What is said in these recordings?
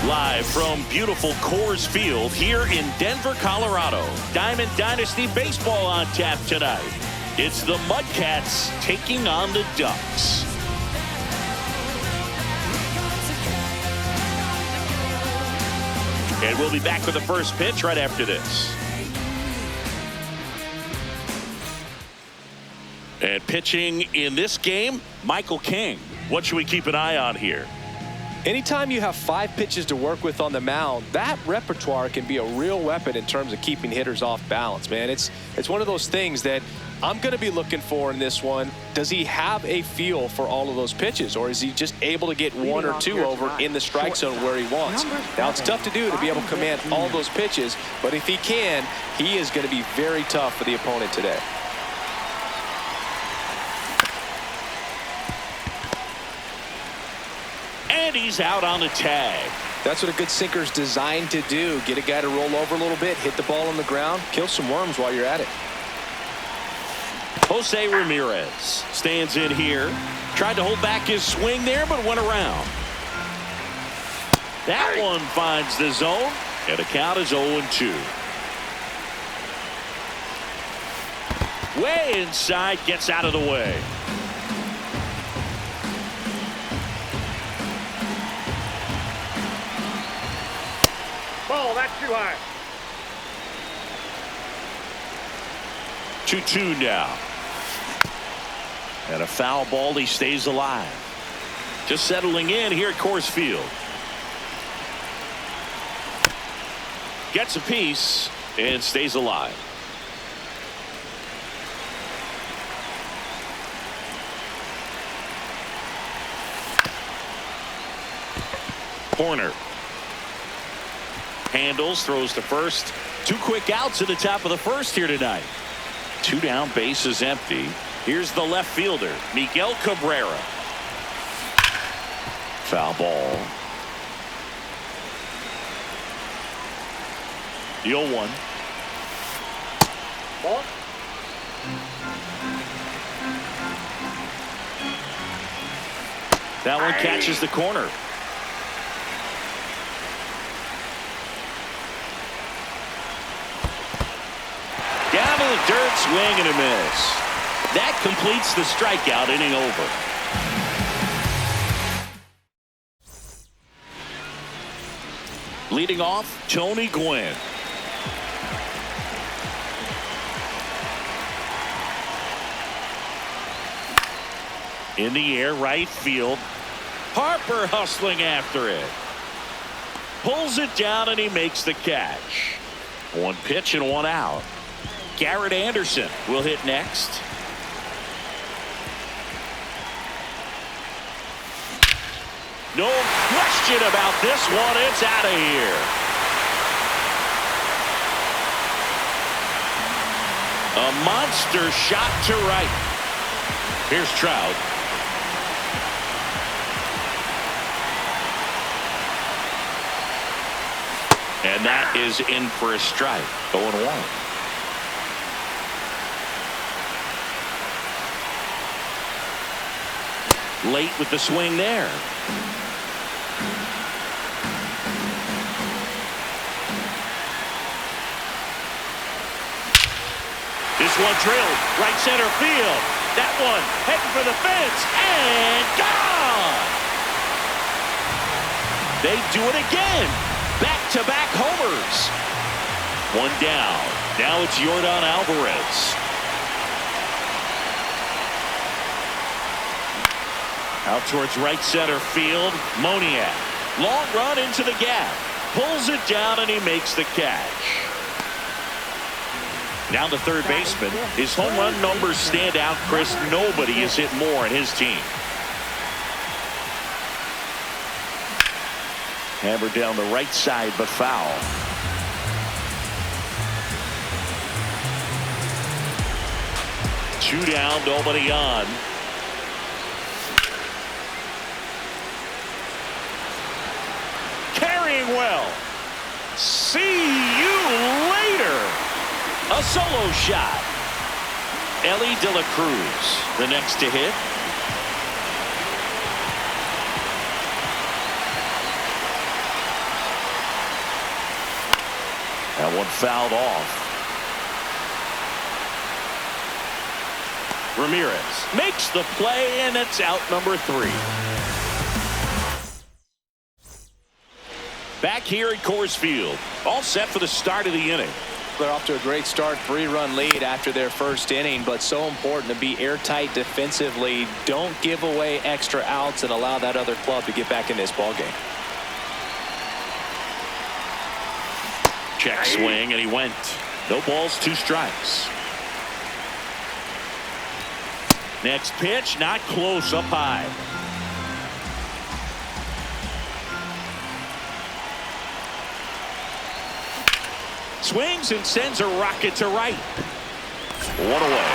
Live from beautiful Coors Field here in Denver, Colorado. Diamond Dynasty Baseball on tap tonight. It's the Mudcats taking on the Ducks. And we'll be back with the first pitch right after this. And pitching in this game, Michael King. What should we keep an eye on here? Anytime you have 5 pitches to work with on the mound, that repertoire can be a real weapon in terms of keeping hitters off balance, man. It's one of those things that I'm going to be looking for in this one. Does he have a feel for all of those pitches, or is he just able to get 1 or 2 over in the strike zone where he wants? Now, it's tough to do to be able to command all those pitches, but if he can, he is going to be very tough for the opponent today. And he's out on the tag. That's what a good sinker is designed to do. Get a guy to roll over a little bit, hit the ball on the ground, kill some worms while you're at it. Jose Ramirez stands in here. Tried to hold back his swing there, but went around. That one finds the zone, and the count is 0-2. Way inside, gets out of the way. Ball, that's too high. 2-2 now. And a foul ball, he stays alive. Just settling in here at Coors Field. Gets a piece and stays alive. Corner. Handles, throws to first. 2 quick outs at the top of the first here tonight. 2 down, bases empty. Here's the left fielder, Miguel Cabrera. Foul ball. The 0-1. Ball. That one catches the corner. Down to the dirt, swing and a miss. That completes the strikeout, inning over. Leading off, Tony Gwynn. In the air, right field. Harper hustling after it. Pulls it down and he makes the catch. 1 pitch and 1 out. Garrett Anderson will hit next. No question about this one. It's out of here. A monster shot to right. Here's Trout. And that is in for a strike. 0-1. Late with the swing there. This one drilled right center field. That one heading for the fence and gone. They do it again. Back-to-back homers. 1 down. Now it's Yordan Alvarez. Out towards right center field. Moniak. Long run into the gap. Pulls it down and he makes the catch. Down to third baseman. His home run numbers stand out, Chris. Nobody has hit more in his team. Hammered down the right side, but foul. Two down, nobody on. Carrying well. See you later. A solo shot. Elly De La Cruz, the next to hit. That one fouled off. Ramirez makes the play, and it's out number 3. Back here at Coors Field, all set for the start of the inning. They're off to a great start, 3-run lead after their first inning, but so important to be airtight defensively. Don't give away extra outs and allow that other club to get back in this ballgame. Check swing, and he went. No balls, 2 strikes. Next pitch, not close, up high. Swings and sends a rocket to right. 1 away.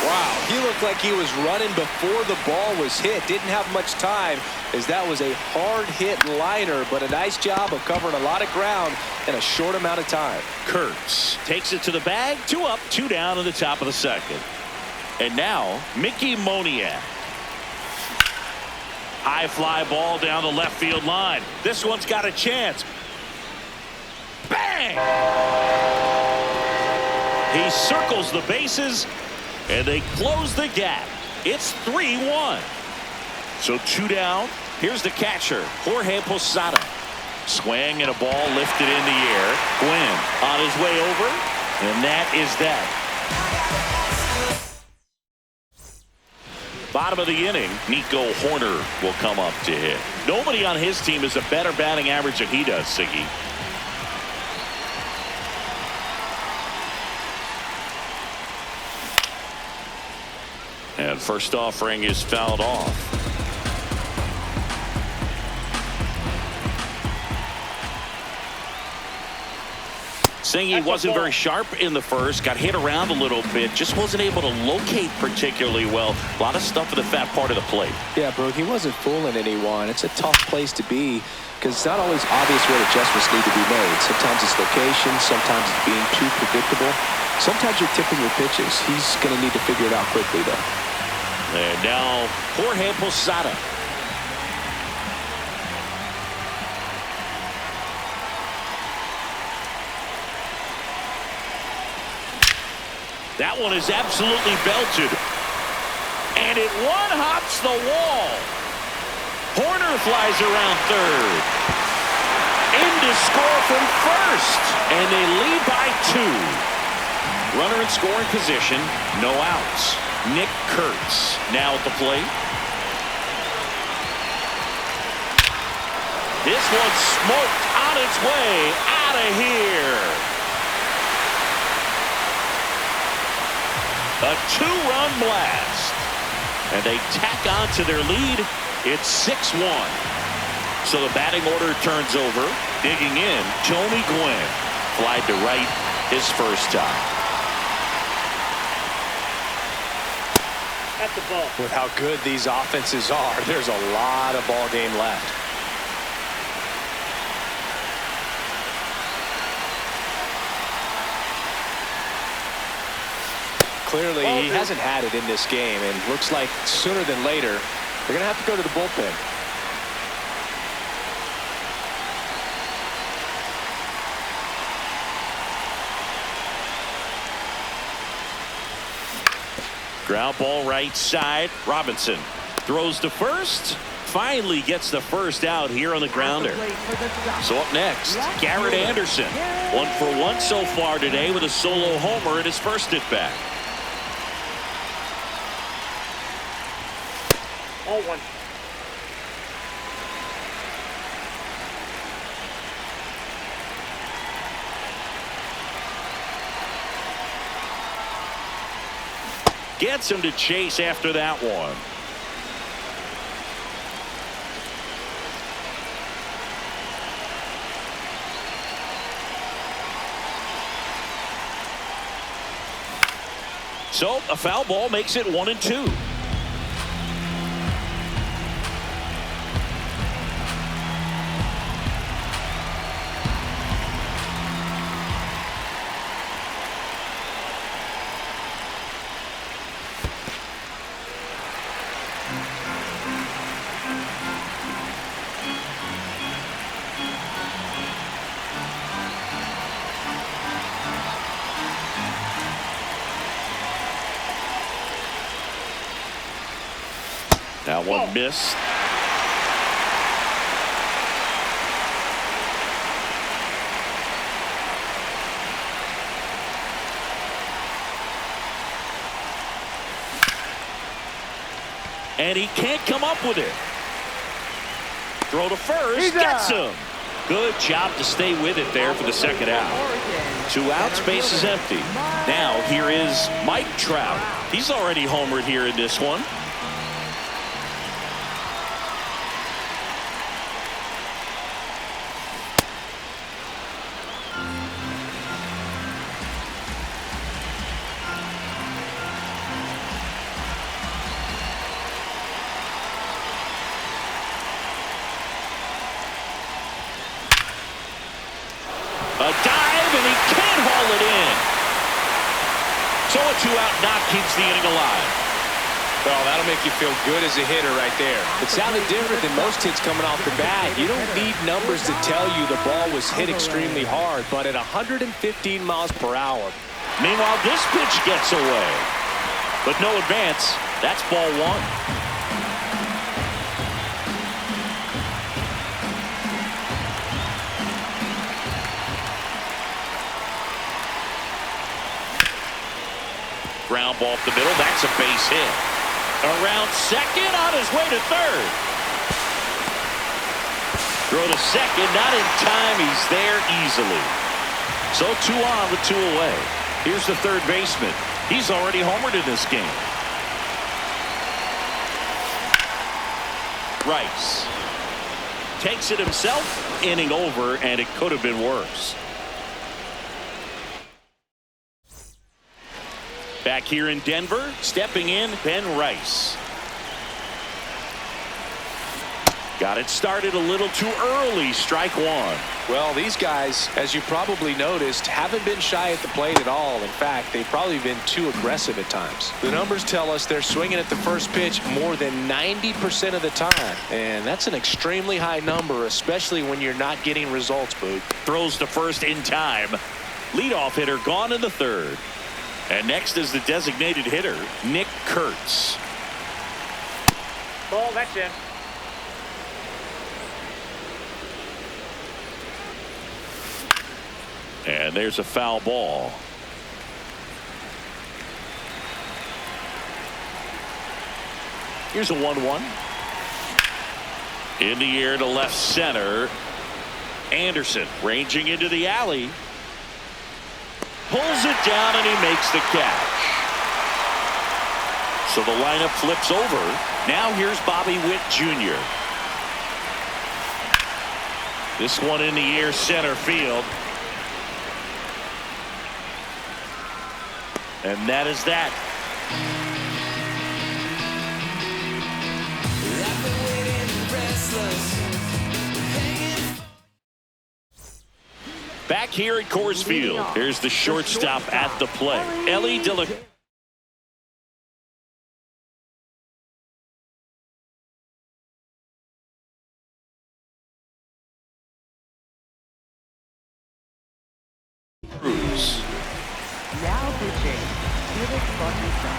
Wow, he looked like he was running before the ball was hit. Didn't have much time, as that was a hard hit liner, but a nice job of covering a lot of ground in a short amount of time. Kurtz takes it to the bag. 2 up, 2 down in the top of the second. And now Mickey Moniak. High fly ball down the left field line. This one's got a chance. Bang! He circles the bases, and they close the gap. It's 3-1. So 2 down. Here's the catcher, Jorge Posada. Swing and a ball lifted in the air. Gwynn on his way over, and that is that. Bottom of the inning, Nico Hoerner will come up to hit. Nobody on his team has a better batting average than he does, Siggy. And first offering is fouled off. Singy wasn't very sharp in the first, got hit around a little bit, just wasn't able to locate particularly well. A lot of stuff in the fat part of the plate. Yeah, Brooke, he wasn't fooling anyone. It's a tough place to be because it's not always obvious what adjustments need to be made. Sometimes it's location, sometimes it's being too predictable. Sometimes you're tipping your pitches. He's going to need to figure it out quickly, though. And now Jorge Posada. That one is absolutely belted. And it one-hops the wall. Hoerner flies around third. In to score from first. And they lead by 2. Runner in scoring position. No outs. Nick Kurtz now at the plate. This one's smoked on its way out of here. A 2-run blast. And they tack on to their lead. It's 6-1. So the batting order turns over. Digging in, Tony Gwynn. Flied to right his first time. At the ball. With how good these offenses are, there's a lot of ball game left. Clearly, he hasn't had it in this game, and looks like sooner than later, they're going to have to go to the bullpen. Ground ball right side. Robinson throws to first. Finally gets the first out here on the grounder. So up next, Garrett Anderson. 1 for 1 so far today with a solo homer in his first at bat. 0-1. Gets him to chase after that one. So a foul ball makes it 1-2. one missed. And he can't come up with it. Throw to first, gets him. Good job to stay with it there for the second out. 2 outs, base is empty. Now here is Mike Trout. He's already homered here in this one. A dive, and he can't haul it in. So a 2-out knock keeps the inning alive. Well, that'll make you feel good as a hitter right there. It sounded different than most hits coming off the bat. You don't need numbers to tell you the ball was hit extremely hard, but at 115 miles per hour. Meanwhile, this pitch gets away. But no advance. That's ball 1. Ground ball up the middle. That's a base hit. Around second, on his way to third. Throw to second, not in time. He's there easily. So 2 on with 2 away. Here's the third baseman. He's already homered in this game. Rice takes it himself. Inning over, and it could have been worse. Back here in Denver, stepping in, Ben Rice. Got it started a little too early, strike 1. Well, these guys, as you probably noticed, haven't been shy at the plate at all. In fact, they've probably been too aggressive at times. The numbers tell us they're swinging at the first pitch more than 90% of the time. And that's an extremely high number, especially when you're not getting results, Boog. Throws to first in time. Leadoff hitter gone in the third. And next is the designated hitter, Nick Kurtz. Ball, that's in. And there's a foul ball. Here's a 1-1. In the air to left center. Anderson ranging into the alley. Pulls it down, and he makes the catch. So the lineup flips over. Now here's Bobby Witt Jr. This one in the air center field. And that is that. Back here at Coors Field, here's the shortstop at the plate, Elly De La Cruz. Now pitching, Felix Bautista.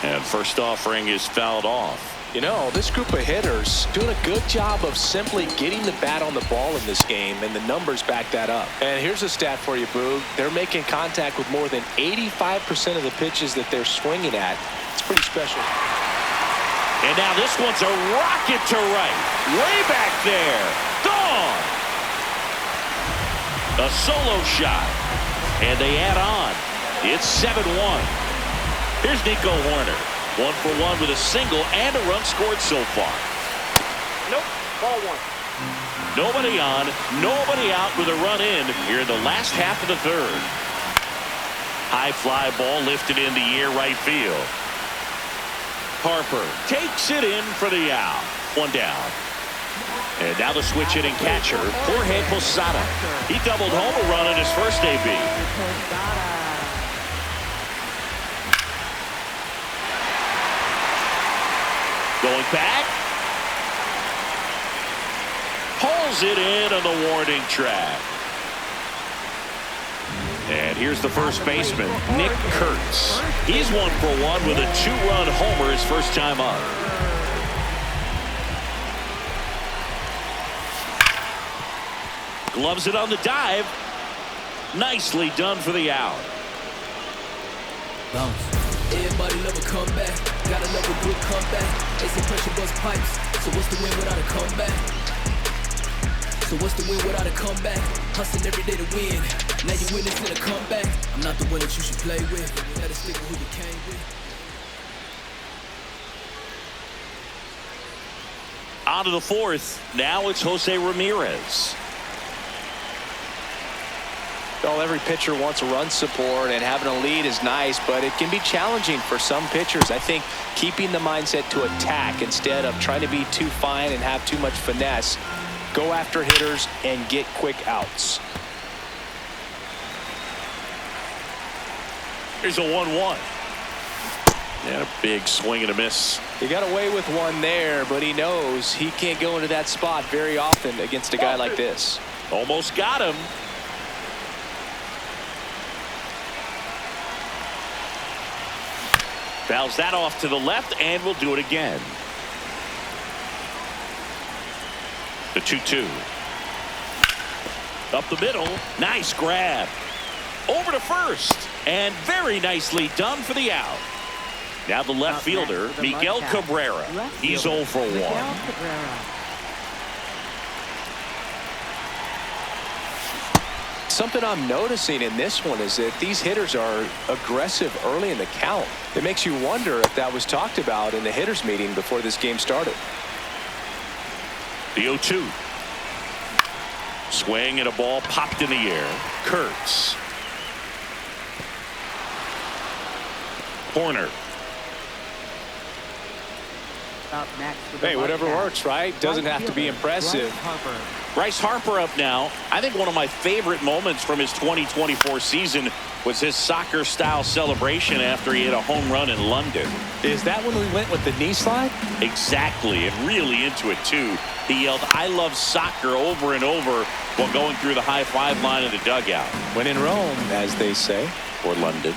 And first offering is fouled off. You know, this group of hitters doing a good job of simply getting the bat on the ball in this game, and the numbers back that up. And here's a stat for you, Boog. They're making contact with more than 85% of the pitches that they're swinging at. It's pretty special. And now this one's a rocket to right. Way back there. Gone. A solo shot. And they add on. It's 7-1. Here's Nico Hoerner. 1 for 1 with a single and a run scored so far. Nope. Ball 1. Nobody on, nobody out with a run in here in the last half of the third. High fly ball lifted in the air right field. Harper takes it in for the out. 1 down. And now the switch hitting catcher, Jorge Posada. He doubled home a run in his first AB. Going back. Pulls it in on the warning track. And here's the first baseman, Nick Kurtz. He's 1 for 1 with a 2-run homer his first time up. Gloves it on the dive. Nicely done for the out. Bounce. Everybody love a comeback. Gotta love a good comeback. They say pressure bust pipes. So what's the win without a comeback? So what's the win without a comeback? Hustling every day to win. Now you win instead of comeback. I'm not the one that you should play with. Gotta stick with who you came with. On to the fourth. Now it's Jose Ramirez. Well, every pitcher wants run support, and having a lead is nice, but it can be challenging for some pitchers. I think keeping the mindset to attack instead of trying to be too fine and have too much finesse. Go after hitters and get quick outs. Here's a 1-1. And a big swing and a miss. He got away with one there, but he knows he can't go into that spot very often against a guy like this. Almost got him. Fouls that off to the left, and we'll do it again. The 2-2. Up the middle. Nice grab. Over to first. And very nicely done for the out. Now the left fielder, Miguel Cabrera. He's 0 for 1. Something I'm noticing in this one is that these hitters are aggressive early in the count. It makes you wonder if that was talked about in the hitters meeting before this game started. The 0-2. Swing and a ball popped in the air. Kurtz. Corner. Up next with the Hey, whatever left works, right? Doesn't have to be impressive. Bryce Harper up now. I think one of my favorite moments from his 2024 season was his soccer style celebration after he hit a home run in London. Is that when we went with the knee slide? Exactly, and really into it too. He yelled, "I love soccer" over and over while going through the high five line in the dugout. When in Rome, as they say. Or London.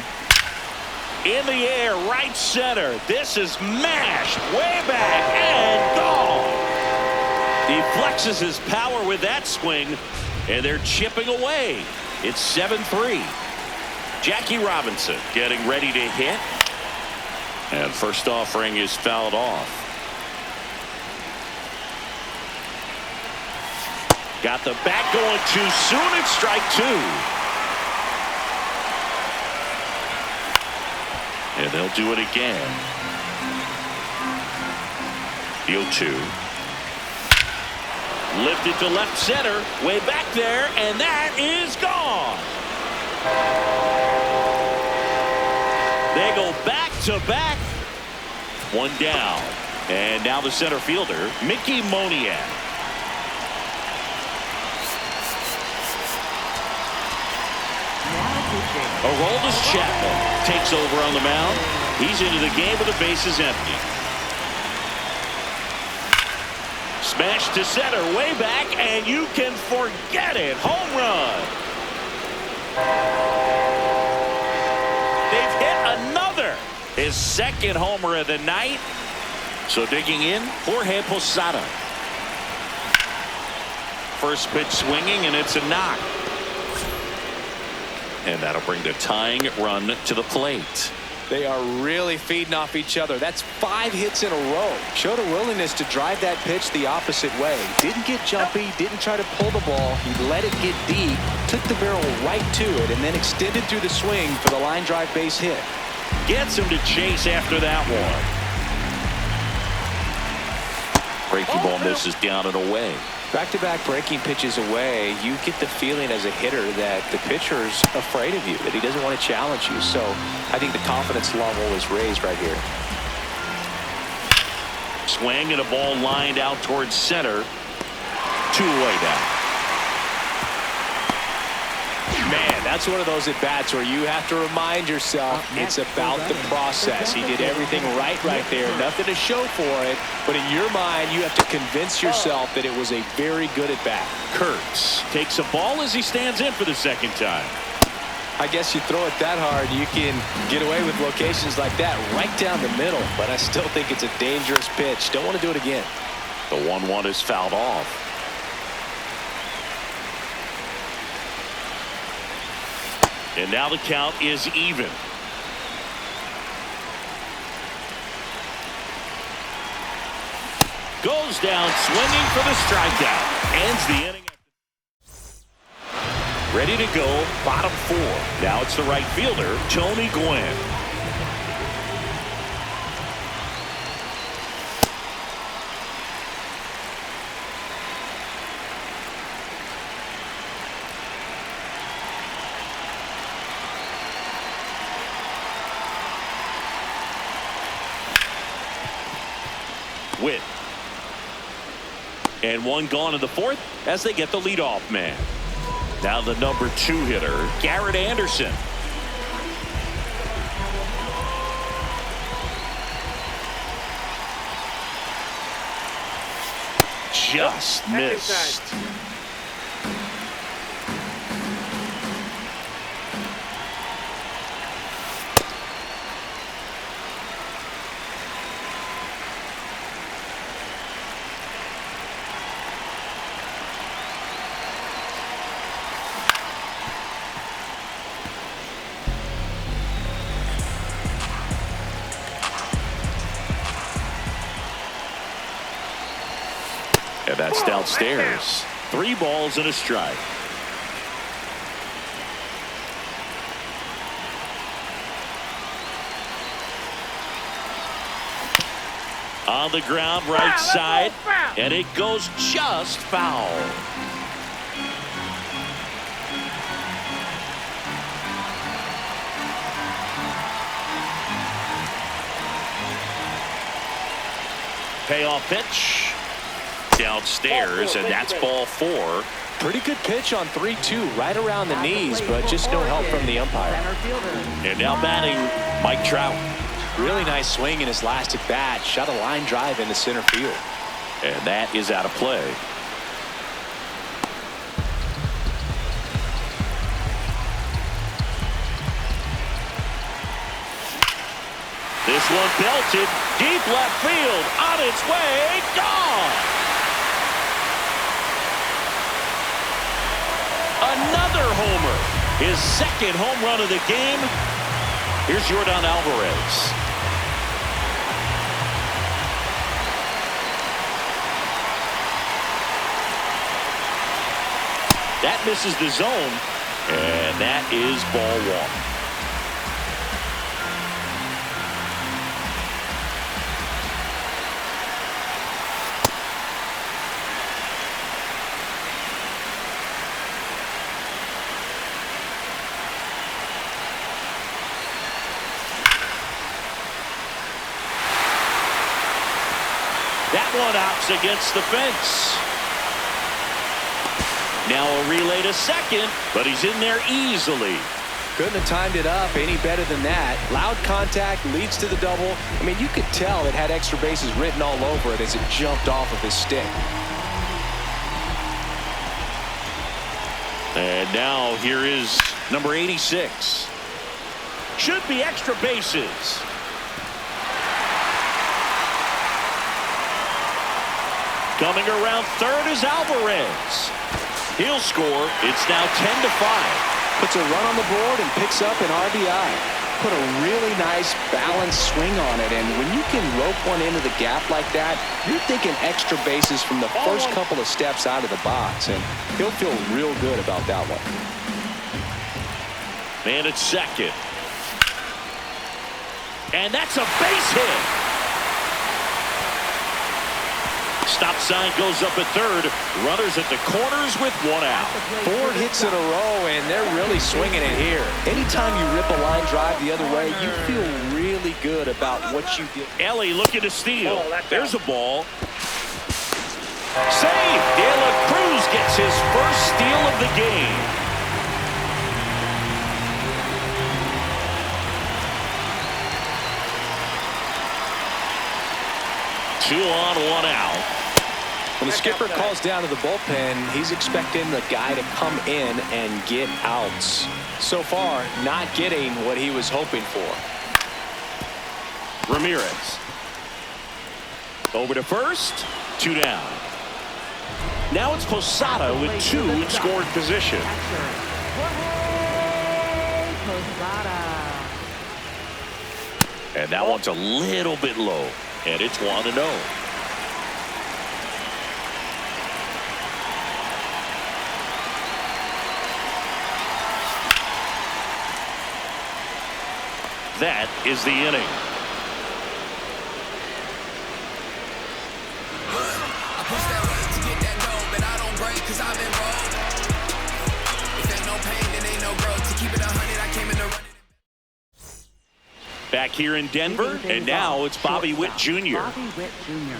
In the air, right center. This is mashed way back and gone. He flexes his power with that swing, and they're chipping away. It's 7-3. Jackie Robinson getting ready to hit. And first offering is fouled off. Got the bat going too soon. It's strike 2. And they'll do it again. The 0-2. Lifted to left center. Way back there. And that is gone. They go back to back. One down. And now the center fielder, Mickey Moniak. Aroldis Chapman takes over on the mound. He's into the game with the bases empty. Smash to center, way back, and you can forget it. Home run. They've hit another. His second homer of the night. So digging in, Jorge Posada. First pitch swinging, and it's a knock. And that'll bring the tying run to the plate. They are really feeding off each other. That's 5 hits in a row. Showed a willingness to drive that pitch the opposite way. Didn't get jumpy, didn't try to pull the ball. He let it get deep, took the barrel right to it, and then extended through the swing for the line drive base hit. Gets him to chase after that one. Breaking ball misses down and away. Back-to-back breaking pitches away, you get the feeling as a hitter that the pitcher's afraid of you, that he doesn't want to challenge you. So I think the confidence level is raised right here. Swing and a ball lined out towards center. 2 away now. Man, that's one of those at-bats where you have to remind yourself it's about the process. He did everything right there. Nothing to show for it. But in your mind, you have to convince yourself that it was a very good at-bat. Kurtz takes a ball as he stands in for the second time. I guess you throw it that hard, you can get away with locations like that right down the middle. But I still think it's a dangerous pitch. Don't want to do it again. The 1-1 is fouled off. And now the count is even. Goes down swinging for the strikeout. Ends the inning. Ready to go, bottom 4. Now it's the right fielder, Tony Gwynn. Witt. And one gone in the 4th as they get the leadoff man. Now the number 2 hitter, Garrett Anderson. Just missed. And that's downstairs. 3 balls and a strike. On the ground, right side, and it goes just foul. Payoff pitch. Downstairs, and that's ball 4. Pretty good pitch on 3-2, right around the knees, but just no help from the umpire. And now batting, Mike Trout. Really nice swing in his last at bat. Shot a line drive into center field. And that is out of play. This one belted deep left field, on its way, gone. Another homer, his 2nd home run of the game. Here's Yordan Alvarez. That misses the zone, and that is ball 1. That one opts against the fence. Now a relay to second, but he's in there easily. Couldn't have timed it up any better than that. Loud contact leads to the double. I mean, you could tell it had extra bases written all over it as it jumped off of his stick. And now here is number 86. Should be extra bases. Coming around 3rd is Alvarez. He'll score. It's now 10-5. Puts a run on the board and picks up an RBI. Put a really nice balanced swing on it, and when you can rope one into the gap like that, you're thinking extra bases from the first couple of steps out of the box, and he'll feel real good about that one. Man at second. And that's a base hit. Stop sign goes up at 3rd. Runners at the corners with 1 out. 4 hits in a row, and they're really swinging it here. Anytime you rip a line drive the other way, you feel really good about what you did. Ellie looking to steal. There's a ball. Save. De La Cruz gets his first steal of the game. Two on, 1 out. When the skipper calls down to the bullpen, he's expecting the guy to come in and get outs. So far, not getting what he was hoping for. Ramirez. Over to first. 2 down. Now it's Posada with 2 in scoring position. And that one's a little bit low. And it's 1-0. That is the inning. Back here in Denver, and now it's Bobby Witt Jr. Bobby Witt Jr.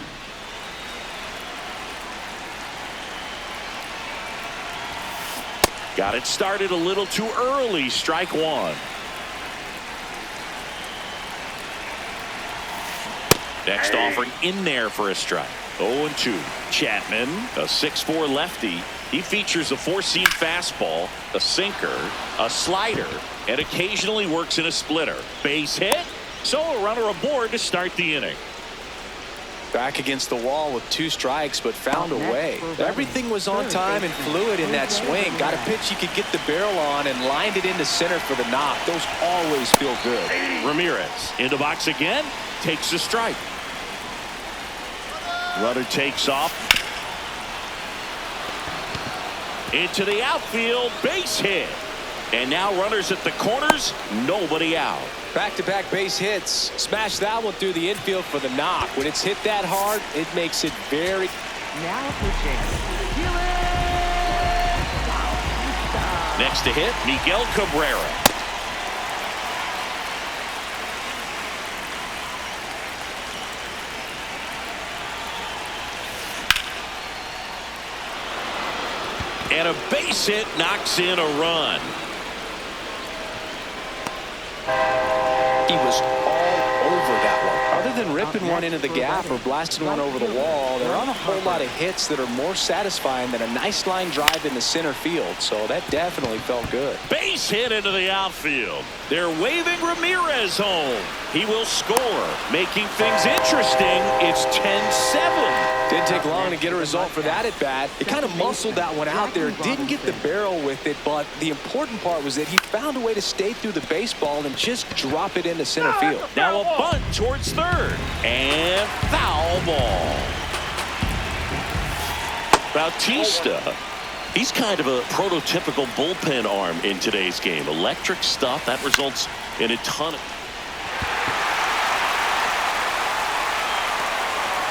Got it started a little too early. Strike 1. Next offering in there for a strike. 0-2. Chapman, a 6'4" lefty. He features a 4-seam fastball, a sinker, a slider, and occasionally works in a splitter. Base hit, so a runner aboard to start the inning. Back against the wall with 2 strikes, but found a way. Everything was on time and fluid in that swing. Got a pitch you could get the barrel on and lined it into center for the knock. Those always feel good. Ramirez into box again, takes a strike. Runner takes off. Into the outfield, base hit. And now runners at the corners, nobody out. Back-to-back base hits. Smash that one through the infield for the knock. When it's hit that hard, it makes it very... Now pitching. Next to hit, Miguel Cabrera. And a base hit knocks in a run. He was all over that one. Other than ripping one into the gap or blasting one over the wall, there aren't a whole lot of hits that are more satisfying than a nice line drive in the center field. So that definitely felt good. Base hit into the outfield. They're waving Ramirez home. He will score, making things interesting. It's 10-7. Didn't take long to get a result for that at bat. He kind of muscled that one out there. Didn't get the barrel with it, but the important part was that he found a way to stay through the baseball and just drop it into center field. Now a bunt towards third. And foul ball. Bautista. He's kind of a prototypical bullpen arm in today's game. Electric stuff that results in a ton of...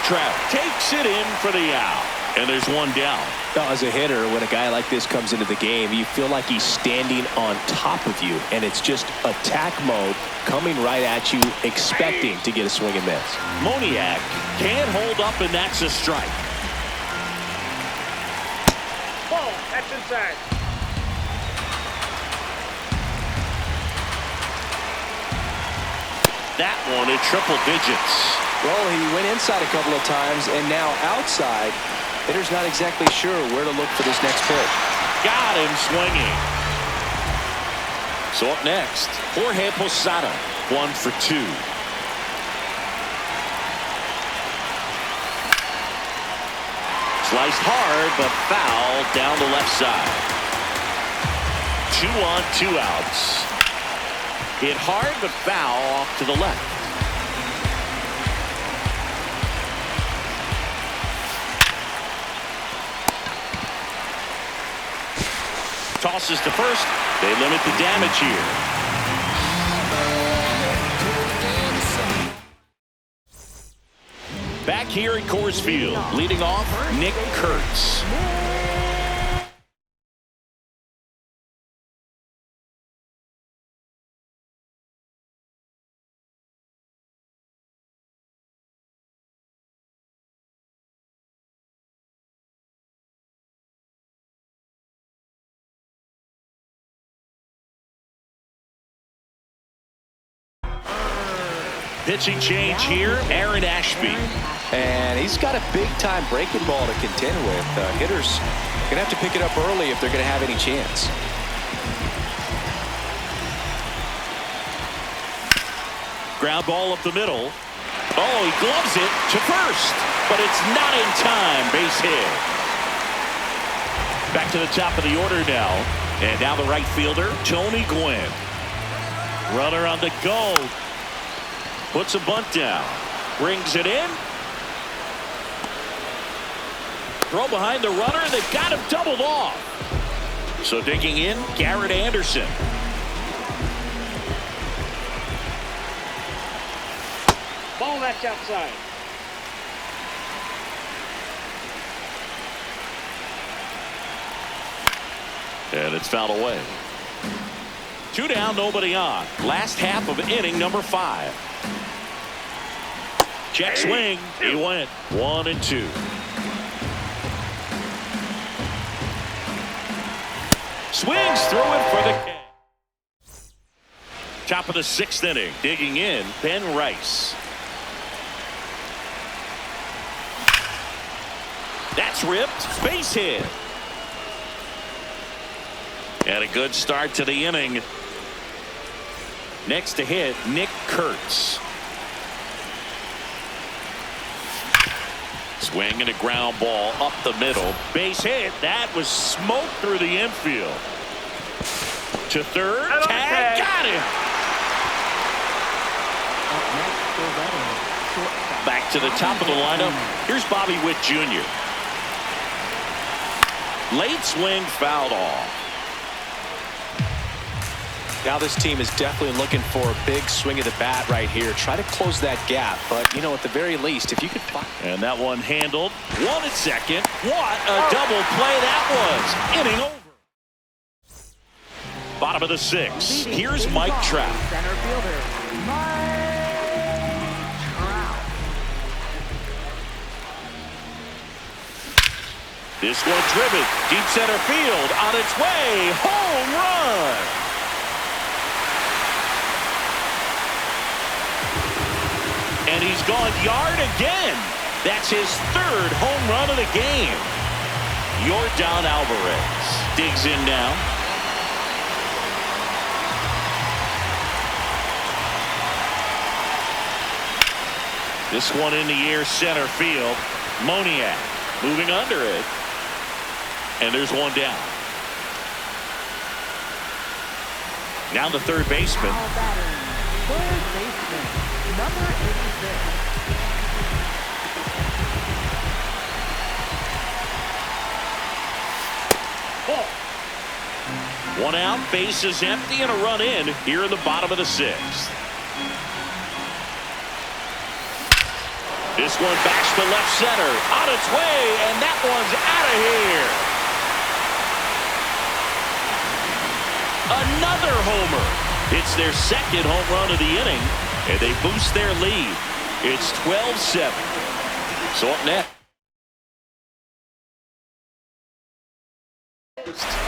Trout takes it in for the out. And there's one down. Now, as a hitter, when a guy like this comes into the game, you feel like he's standing on top of you, and it's just attack mode coming right at you, expecting to get a swing and miss. Moniak can't hold up, and that's a strike. Ball, that's inside. That one at triple digits. Well, he went inside a couple of times, and now outside. Hitter's not exactly sure where to look for this next pitch. Got him swinging. So up next, Jorge Posada, 1 for 2. Sliced hard, but foul down the left side. 2 on, 2 outs. Hit hard, but foul off to the left. Tosses to first. They limit the damage here. Back here at Coors Field, leading off, Nick Kurtz. Pitching change here, Aaron Ashby. And he's got a big-time breaking ball to contend with. Hitters going to have to pick it up early if they're going to have any chance. Ground ball up the middle. Oh, he gloves it to first, but it's not in time. Base hit. Back to the top of the order now. And now the right fielder, Tony Gwynn. Runner on the go. Puts a bunt down. Brings it in. Throw behind the runner. They've got him doubled off. So digging in, Garrett Anderson. Ball, that's outside. And it's fouled away. 2 down, nobody on. Last half of inning number 5. Check swing. He went 1-2. Swings through it for the K. Top of the 6th inning. Digging in, Ben Rice. That's ripped. Base hit. And a good start to the inning. Next to hit, Nick Kurtz. Swing and a ground ball up the middle. Base hit. That was smoked through the infield. To third. Tag. Got him. Back to the top of the lineup. Here's Bobby Witt Jr. Late swing fouled off. Now this team is definitely looking for a big swing of the bat right here. Try to close that gap. But, you know, at the very least, if you could find... And that one handled. 1 at second. What a double play that was. Inning over. Bottom of the 6th. Here's Mike Trout. Center fielder, Mike Trout. This one driven. Deep center field. On its way. Home run. And he's gone yard again. That's his 3rd home run of the game. Yordan Alvarez digs in now. This one in the air, center field. Moniak moving under it. And there's one down. Now the third baseman. Now batting, third baseman, number 86. Ball. 1 out, bases empty, and a run in here in the bottom of the 6th. This one backs to left center. On its way, and that one's out of here. Another homer. It's their 2nd home run of the inning, and they boost their lead. It's 12-7. So up next,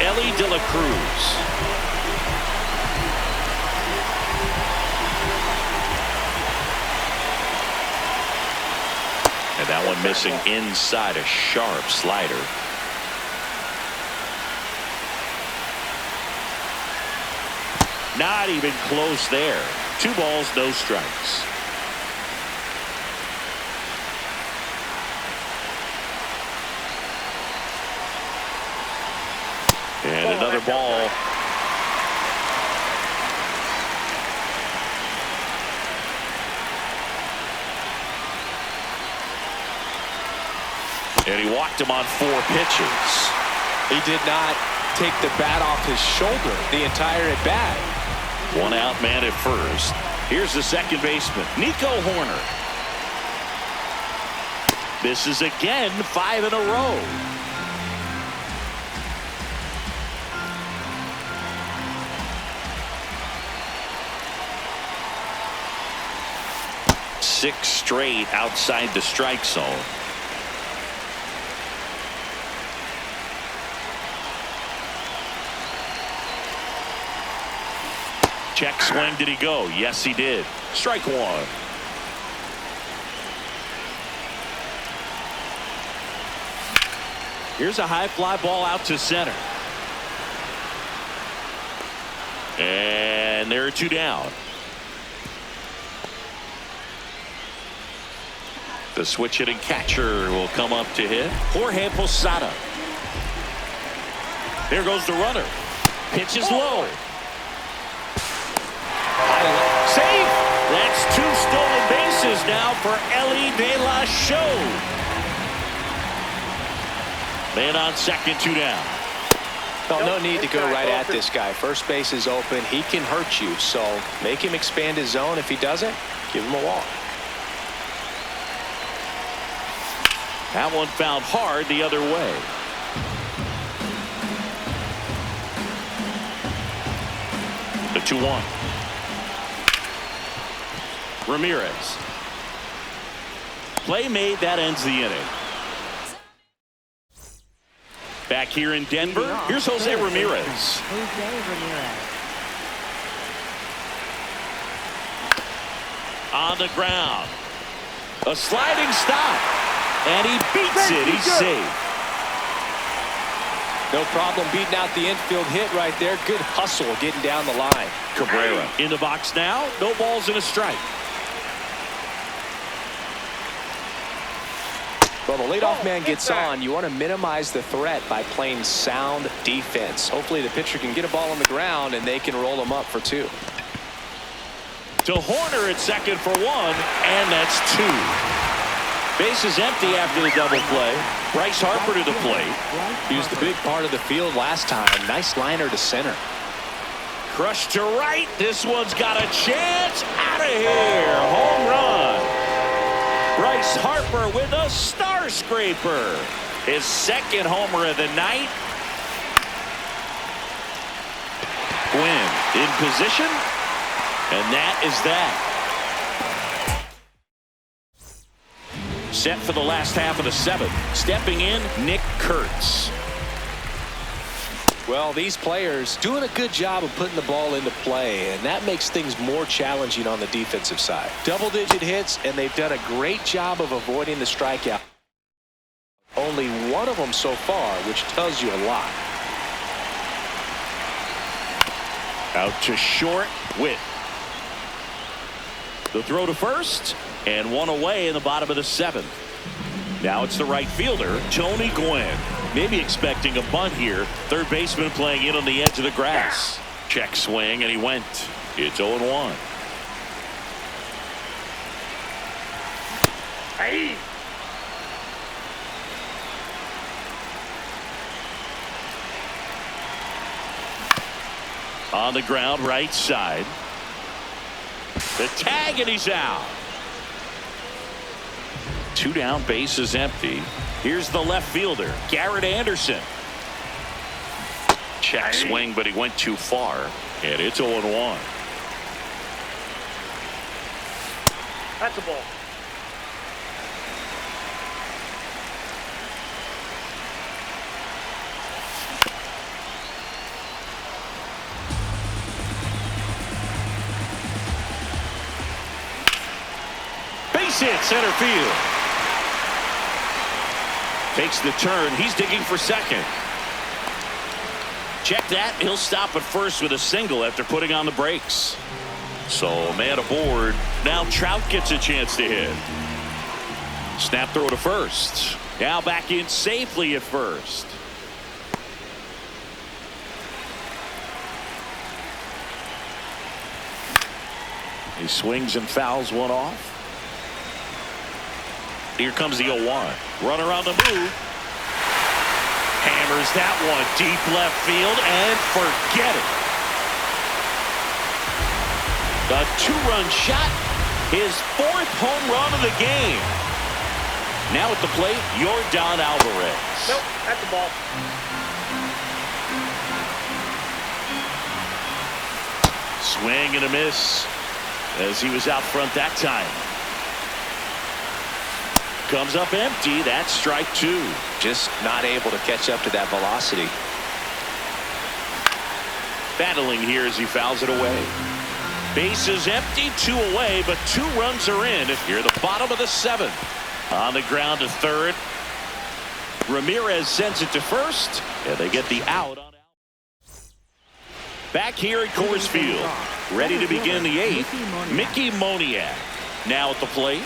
Ellie De La Cruz. And that one missing inside, a sharp slider. Not even close there. 2 balls, no strikes. And another ball. And he walked him on 4 pitches. He did not take the bat off his shoulder the entire at bat. 1 out, man at first. Here's the second baseman, Nico Horner. Misses again, 5 in a row. Six straight outside the strike zone. Check swing. Did he go? Yes, he did. Strike 1. Here's a high fly ball out to center. And there are 2 down. The switch hitting catcher will come up to hit. Jorge Posada. There goes the runner. Pitch is low. Safe. That's 2 stolen bases now for Elly De La Show. Man on second, 2 down. Well, no need to go right at this guy. First base is open. He can hurt you. So make him expand his zone. If he doesn't, give him a walk. That one found hard the other way. The 2-1. Ramirez. Play made. That ends the inning. Back here in Denver, here's Jose Ramirez. On the ground. A sliding stop. And he beats it. He's safe. No problem beating out the infield hit right there. Good hustle getting down the line. Cabrera in the box now. No balls and a strike. Well, the leadoff man gets on. You want to minimize the threat by playing sound defense. Hopefully the pitcher can get a ball on the ground and they can roll him up for 2. To Hoerner at second for 1, and that's 2. Base is empty after the double play. Bryce Harper to the plate. He was the big part of the field last time. Nice liner to center. Crushed to right. This one's got a chance. Out of here. Home run. Bryce Harper with a star scraper. His second homer of the night. Gwynn in position. And that is that. Set for the last half of the 7th. Stepping in, Nick Kurtz. Well, these players doing a good job of putting the ball into play, and that makes things more challenging on the defensive side. Double-digit hits, and they've done a great job of avoiding the strikeout. Only one of them so far, which tells you a lot. Out to short, Witt. The throw to first, and 1 away in the bottom of the 7th. Now it's the right fielder, Tony Gwynn. Maybe expecting a bunt here. Third baseman playing in on the edge of the grass. Check swing, and he went. It's 0-1. Hey. On the ground, right side. The tag, and he's out. 2 down, base is empty. Here's the left fielder, Garrett Anderson. Check swing, but he went too far, and it's 0-1. That's a ball. Base hit, center field. Takes the turn. He's digging for second. Check that. He'll stop at first with a single after putting on the brakes. So man aboard. Now Trout gets a chance to hit. Snap throw to first. Now back in safely at first. He swings and fouls one off. Here comes the 0-1. Runner on the move. Hammers that one deep left field and forget it. The 2-run shot. His 4th home run of the game. Now at the plate, Yordan Alvarez. Nope, that's the ball. Swing and a miss as he was out front that time. Comes up empty. That's strike 2. Just not able to catch up to that velocity. Battling here as he fouls it away. Base is empty, 2 away, but 2 runs are in. Here at the bottom of the 7th. On the ground to third. Ramirez sends it to first, and they get the out. Back here at Coors Field, ready to begin the 8th, Mickey Moniak now at the plate.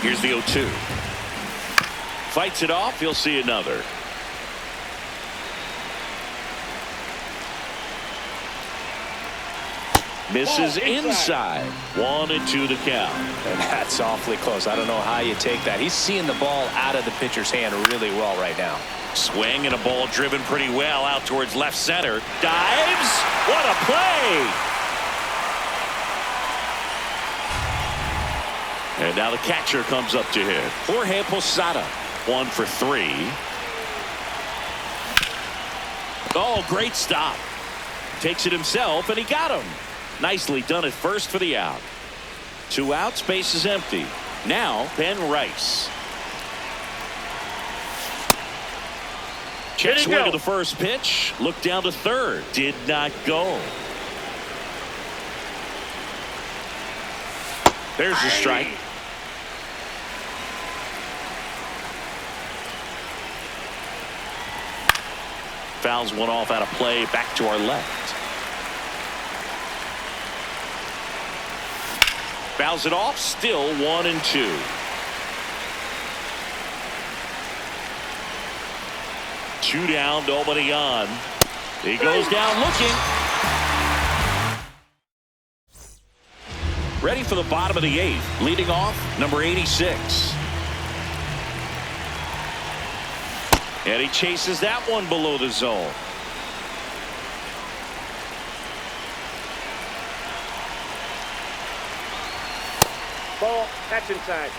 Here's the 0-2. Fights it off. He'll see another. Misses inside. 1-2 the count. And that's awfully close. I don't know how you take that. He's seeing the ball out of the pitcher's hand really well right now. Swing and a ball driven pretty well out towards left center. Dives. What a play. And now the catcher comes up to hit. Jorge Posada. 1 for 3. Oh, great stop. Takes it himself, and he got him. Nicely done at first for the out. 2 outs, base is empty. Now, Ben Rice. Check swing to the first pitch. Look down to third. Did not go. There's the strike. Fouls one off out of play. Back to our left. Fouls it off. Still 1-2. Two down. Nobody on. He goes down looking. Ready for the bottom of the 8th. Leading off, number 86. And he chases that one below the zone. Ball. That's inside.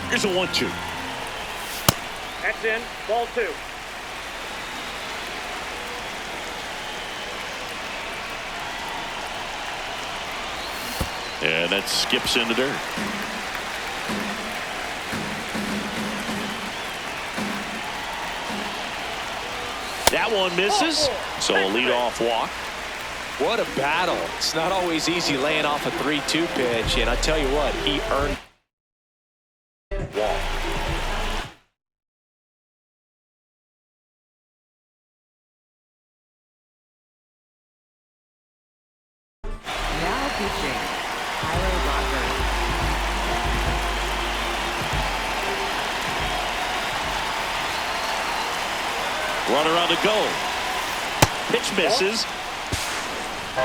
Here's a 1-2. That's in. Ball 2. And that skips into dirt. That one misses. So a leadoff walk. What a battle. It's not always easy laying off a 3-2 pitch, and I tell you what, he earned walk. Now pitching, Tyler Rogers. Runner on the go. Pitch misses.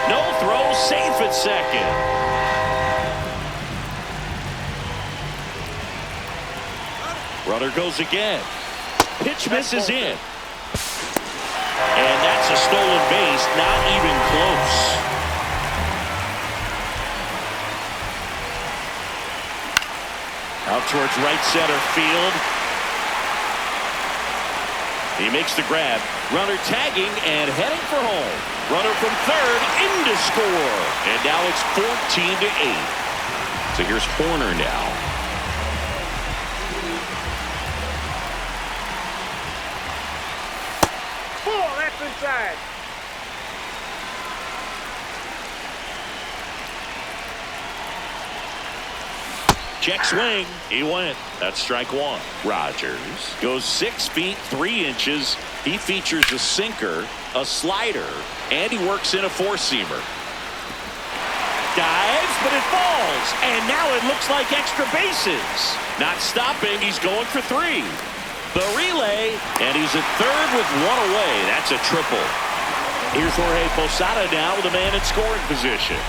No throw, safe at second. Runner goes again. Pitch misses in. And that's a stolen base, not even close. Out towards right center field. He makes the grab. Runner tagging and heading for home. Runner from third in to score. And now it's 14-8. So here's Horner now. Oh, that's inside. Check swing. He went. That's strike 1. Rogers goes 6 feet 3 inches. He features a sinker, a slider, and he works in a 4-seamer. Dives, but it falls. And now it looks like extra bases. Not stopping. He's going for 3. The relay, and he's at third with 1 away. That's a triple. Here's Jorge Posada now with a man in scoring position.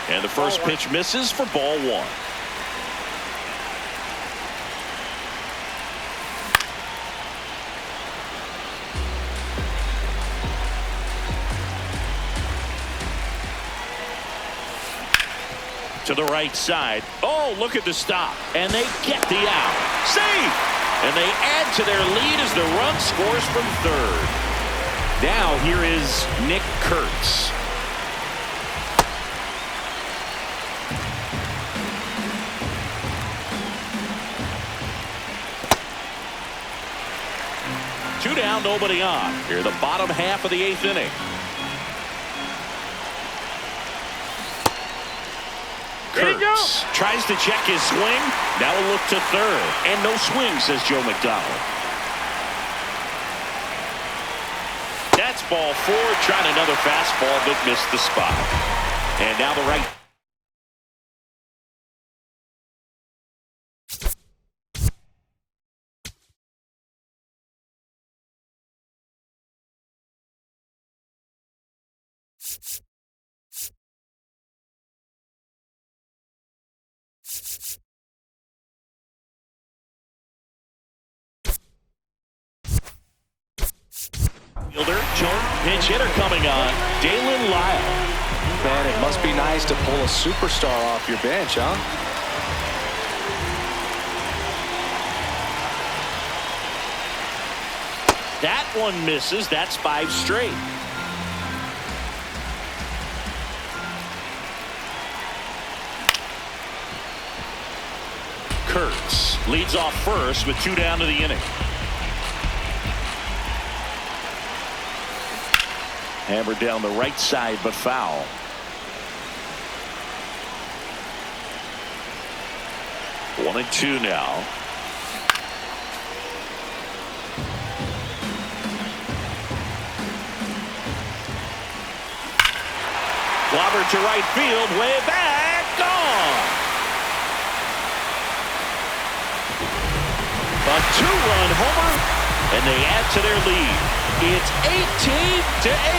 And the first pitch misses for ball 1. To the right side. Oh, look at the stop. And they get the out. Safe. And they add to their lead as the run scores from third. Now here is Nick Kurtz. Two down, nobody on. Here, the bottom half of the 8th inning. Kurtz tries to check his swing. Now a look to third. And no swing, says Joe McDonald. That's ball 4. Trying another fastball, but missed the spot. And now the right. Fielder, pinch hitter coming on, Dalen Lyle. Man, it must be nice to pull a superstar off your bench, huh? That one misses. That's 5 straight. Kurtz leads off first with 2 down to the inning. Hammered down the right side, but foul. One and 2 now. Clobbered to right field, way back, gone. A 2-run homer, and they add to their lead. It's 18-8.